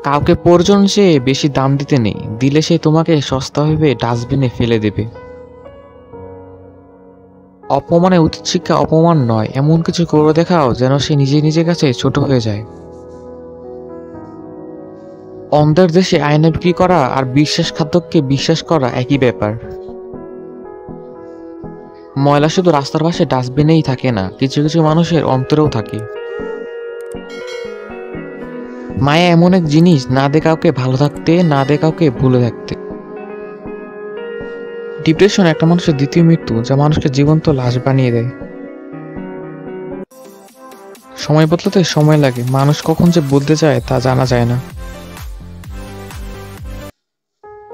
কাউকে প্রয়োজন সে বেশি দাম দিতে নেই, দিলে সে তোমাকে সস্তা ভেবে ডাস্টবিনে ফেলে দেবে। অপমানে উচিত শিক্ষা অপমান নয়, এমন কিছু করে দেখাও যেন সে নিজের কাছে ছোট হয়ে যায়। অন্ধের দেশে আয়না বিক্রি করা আর বিশ্বাসঘাতককে বিশ্বাস করা একই ব্যাপার। ময়লা শুধু রাস্তার পাশে ডাস্টবিনেই থাকে না, কিছু কিছু মানুষের অন্তরেও থাকে। মায়া এমন এক জিনিস, না দে কাউকে ভালো থাকতে, না দে কাউকে ভুলে থাকতে। ডিপ্রেশন একটা মানুষের দ্বিতীয় মৃত্যু, যা মানুষকে জীবন্ত লাশ বানিয়ে দেয়। সময় বদলাতে সময় লাগে, মানুষ কখন যে বলতে চায় তা জানা যায় না।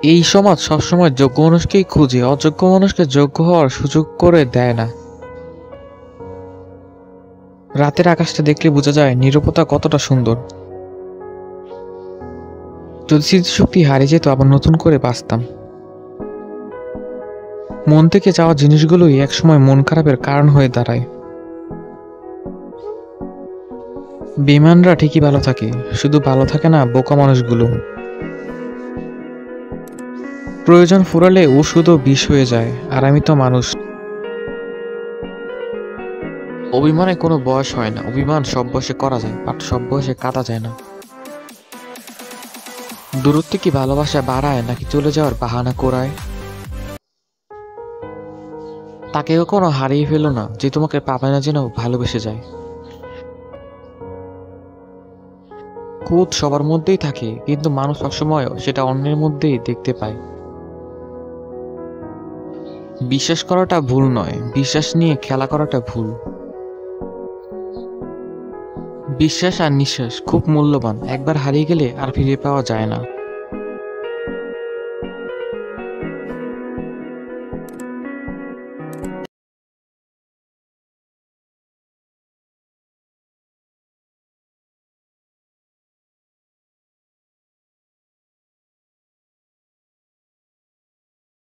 এই সমাজ সবসময় যোগ্য মানুষকেই খুঁজে, অযোগ্য মানুষকে যোগ্য হওয়ার সুযোগ করে দেয় না। রাতের আকাশটা দেখলে বোঝা যায় নীরবতা কতটা সুন্দর। যদি স্মৃতিশক্তি হারিয়ে যেত, আবার নতুন করে বাঁচতাম। মন থেকে যাওয়া জিনিসগুলোই একসময় মন খারাপের কারণ হয়ে দাঁড়ায়। বেঈমানরা ঠিকই ভালো থাকে, শুধু ভালো থাকে না বোকা মানুষগুলো। প্রয়োজন ফুরালে ওষুধও বিষ হয়ে যায়, আর আমি তো মানুষ। অভিমানে কোনো বয়স হয় না, অভিমান সব বয়সে করা যায়, বাট সব বয়সে কাটা যায় না। দূরত্বে কি ভালোবাসা বাড়ায় নাকি চলে যাওয়ার বাহানা করায়? তাকে কখনো হারিয়ে ফেলো না, যে তোমাকে পাবে না যেন ভালোবেসে যায়। ক্রোধ সবার মধ্যেই থাকে, কিন্তু মানুষ সবসময় সেটা অন্যের মধ্যেই দেখতে পায়। বিশ্বাস করাটা ভুল নয়, বিশ্বাস নিয়ে খেলা করাটা ভুল। বিশ্বাস আর নিঃশ্বাস খুব মূল্যবান, একবার হারিয়ে গেলে আর ফিরে পাওয়া যায় না।